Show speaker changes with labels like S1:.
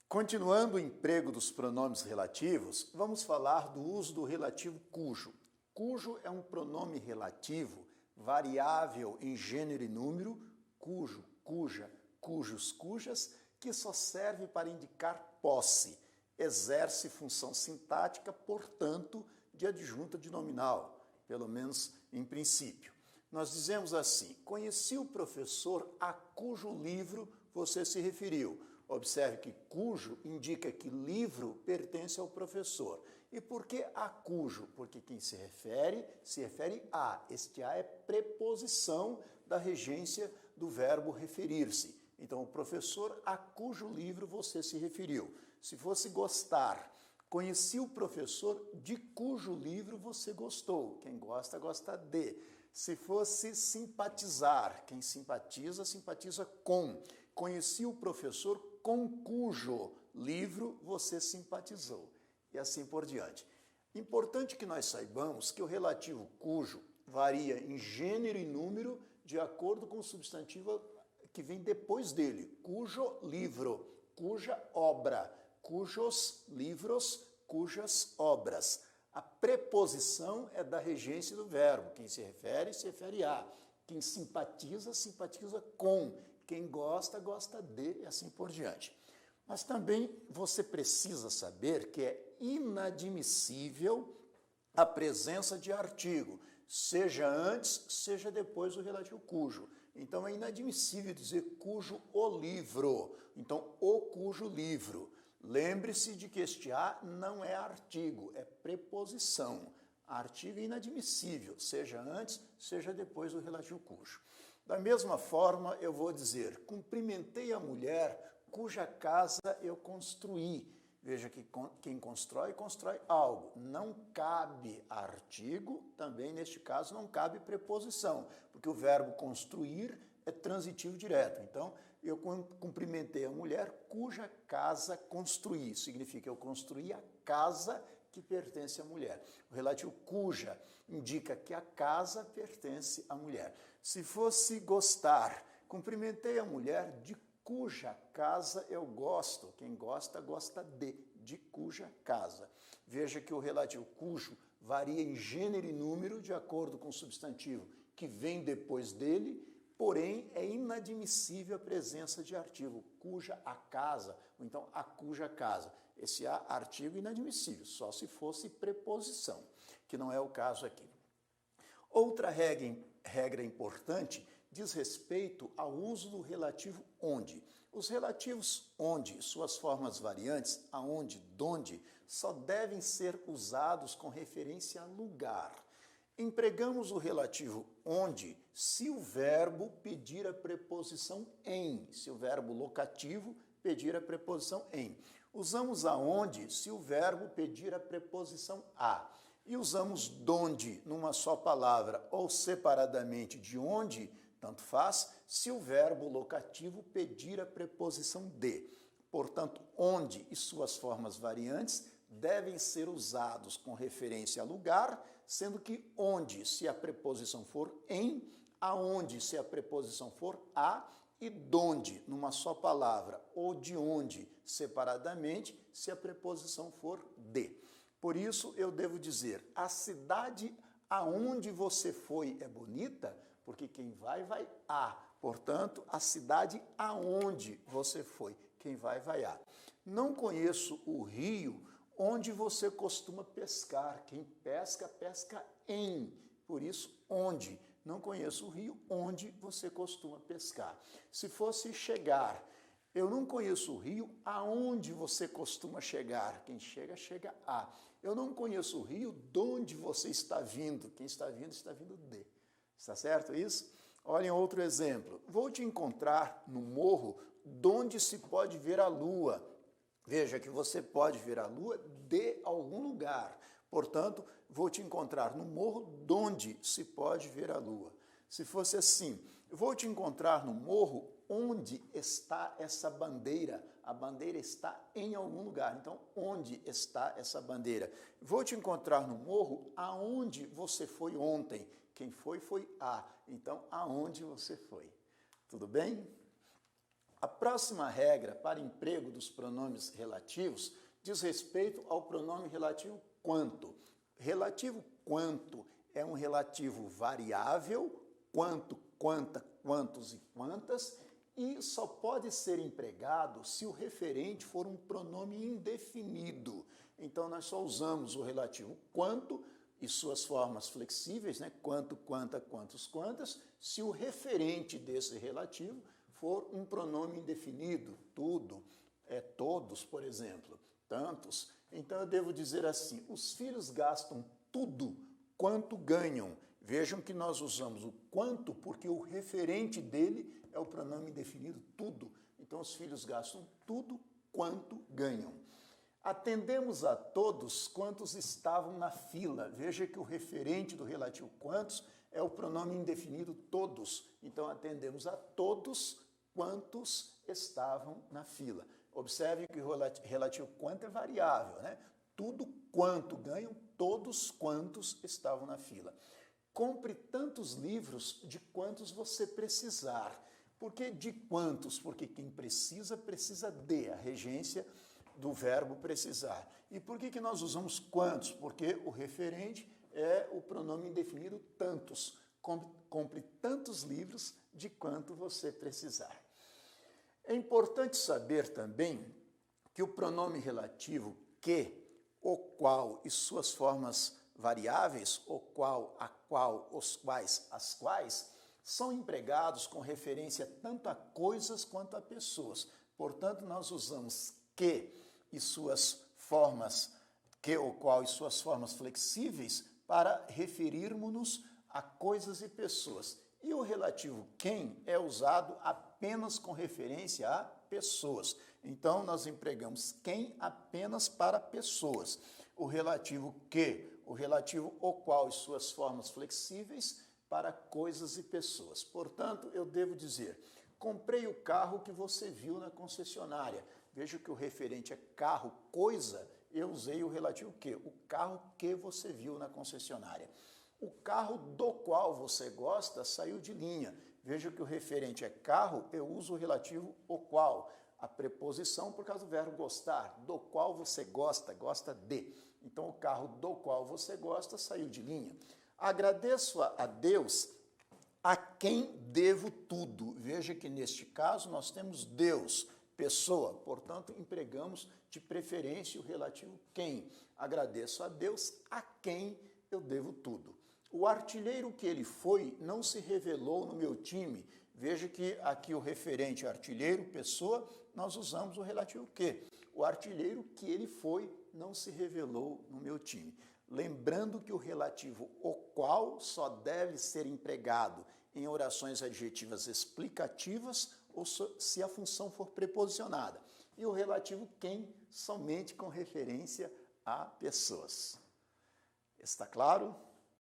S1: Continuando o emprego dos pronomes relativos, vamos falar do uso do relativo cujo. Cujo é um pronome relativo variável em gênero e número, cujo, cuja, cujos, cujas, que só serve para indicar posse, exerce função sintática, portanto, de adjunta de nominal, pelo menos em princípio. Nós dizemos assim: conheci o professor a cujo livro você se referiu. Observe que cujo indica que livro pertence ao professor. E por que a cujo? Porque quem se refere a. Este a é preposição da regência do verbo referir-se. Então, o professor a cujo livro você se referiu. Se fosse gostar, conheci o professor de cujo livro você gostou. Quem gosta, gosta de. Se fosse simpatizar, quem simpatiza, simpatiza com. Conheci o professor com cujo livro você simpatizou. E assim por diante. Importante que nós saibamos que o relativo cujo varia em gênero e número de acordo com o substantivo que vem depois dele. Cujo livro, cuja obra, cujos livros, cujas obras. A preposição é da regência do verbo. Quem se refere a. Quem simpatiza, simpatiza com. Quem gosta, gosta de, e assim por diante. Mas também você precisa saber que é inadmissível a presença de artigo, seja antes, seja depois do relativo cujo. Então é inadmissível dizer cujo o livro. Então, o cujo livro. Lembre-se de que este a não é artigo, é preposição. Artigo é inadmissível, seja antes, seja depois do relativo cujo. Da mesma forma, eu vou dizer: cumprimentei a mulher cuja casa eu construí. Veja que quem constrói, constrói algo. Não cabe artigo, também neste caso não cabe preposição, porque o verbo construir é transitivo direto. Então, eu cumprimentei a mulher cuja casa construí. Significa eu construí a casa que pertence à mulher. O relativo cuja indica que a casa pertence à mulher. Se fosse gostar, cumprimentei a mulher de cuja casa eu gosto. Quem gosta, gosta de cuja casa. Veja que o relativo cujo varia em gênero e número de acordo com o substantivo que vem depois dele, porém é inadmissível a presença de artigo, cuja a casa, ou então a cuja casa. Esse a artigo inadmissível, só se fosse preposição, que não é o caso aqui. Outra regra importante diz respeito ao uso do relativo onde. Os relativos onde, suas formas variantes, aonde, donde, só devem ser usados com referência a lugar. Empregamos o relativo onde se o verbo pedir a preposição em, se o verbo locativo pedir a preposição em. Usamos aonde se o verbo pedir a preposição a. E usamos donde numa só palavra ou separadamente de onde, tanto faz, se o verbo locativo pedir a preposição de. Portanto, onde e suas formas variantes devem ser usados com referência a lugar, sendo que onde, se a preposição for em, aonde, se a preposição for a, e donde, numa só palavra, ou de onde, separadamente, se a preposição for de. Por isso, eu devo dizer: a cidade aonde você foi é bonita, porque quem vai, vai a. Portanto, a cidade aonde você foi, quem vai, vai a. Não conheço o rio onde você costuma pescar. Quem pesca, pesca em. Por isso, onde. Não conheço o rio onde você costuma pescar. Se fosse chegar, eu não conheço o rio aonde você costuma chegar. Quem chega, chega a. Eu não conheço o rio de onde você está vindo. Quem está vindo de. Está certo isso? Olhem outro exemplo. Vou te encontrar no morro donde se pode ver a lua. Veja que você pode ver a lua de algum lugar. Portanto, vou te encontrar no morro donde se pode ver a lua. Se fosse assim, vou te encontrar no morro onde está essa bandeira. A bandeira está em algum lugar. Então, onde está essa bandeira? Vou te encontrar no morro aonde você foi ontem. Quem foi, foi a. Então, aonde você foi. Tudo bem? A próxima regra para emprego dos pronomes relativos diz respeito ao pronome relativo quanto. Relativo quanto é um relativo variável, quanto, quanta, quantos e quantas, e só pode ser empregado se o referente for um pronome indefinido. Então, nós só usamos o relativo quanto e suas formas flexíveis, né? Quanto, quanta, quantos, quantas, se o referente desse relativo for um pronome indefinido, tudo, todos, por exemplo, tantos. Então, eu devo dizer assim, os filhos gastam tudo quanto ganham. Vejam que nós usamos o quanto porque o referente dele é o pronome indefinido tudo. Então, os filhos gastam tudo quanto ganham. Atendemos a todos quantos estavam na fila. Veja que o referente do relativo quantos é o pronome indefinido todos. Então, atendemos a todos quantos estavam na fila. Observe que o relativo quanto é variável, né? Tudo quanto ganham, todos quantos estavam na fila. Compre tantos livros de quantos você precisar. Por que de quantos? Porque quem precisa, precisa de, a regência do verbo precisar. E por que nós usamos quantos? Porque o referente é o pronome indefinido tantos. Compre tantos livros de quanto você precisar. É importante saber também que o pronome relativo que, o qual e suas formas variáveis, o qual, a qual, os quais, as quais, são empregados com referência tanto a coisas quanto a pessoas. Portanto, nós usamos que e suas formas, que, o qual e suas formas flexíveis para referirmos-nos a coisas e pessoas. E o relativo quem é usado apenas com referência a pessoas. Então, nós empregamos quem apenas para pessoas. O relativo que, o relativo o qual e suas formas flexíveis para coisas e pessoas. Portanto, eu devo dizer, comprei o carro que você viu na concessionária. Veja que o referente é carro, coisa, eu usei o relativo que, o carro que você viu na concessionária. O carro do qual você gosta saiu de linha. Veja que o referente é carro, eu uso o relativo o qual. A preposição por causa do verbo gostar, do qual você gosta, gosta de. Então, o carro do qual você gosta saiu de linha. Agradeço a Deus a quem devo tudo. Veja que neste caso nós temos Deus, pessoa, portanto, empregamos de preferência o relativo quem. Agradeço a Deus a quem eu devo tudo. O artilheiro que ele foi não se revelou no meu time. Veja que aqui o referente artilheiro, pessoa, nós usamos o relativo que. O artilheiro que ele foi não se revelou no meu time. Lembrando que o relativo o qual só deve ser empregado em orações adjetivas explicativas ou se a função for preposicionada. E o relativo quem somente com referência a pessoas. Está claro?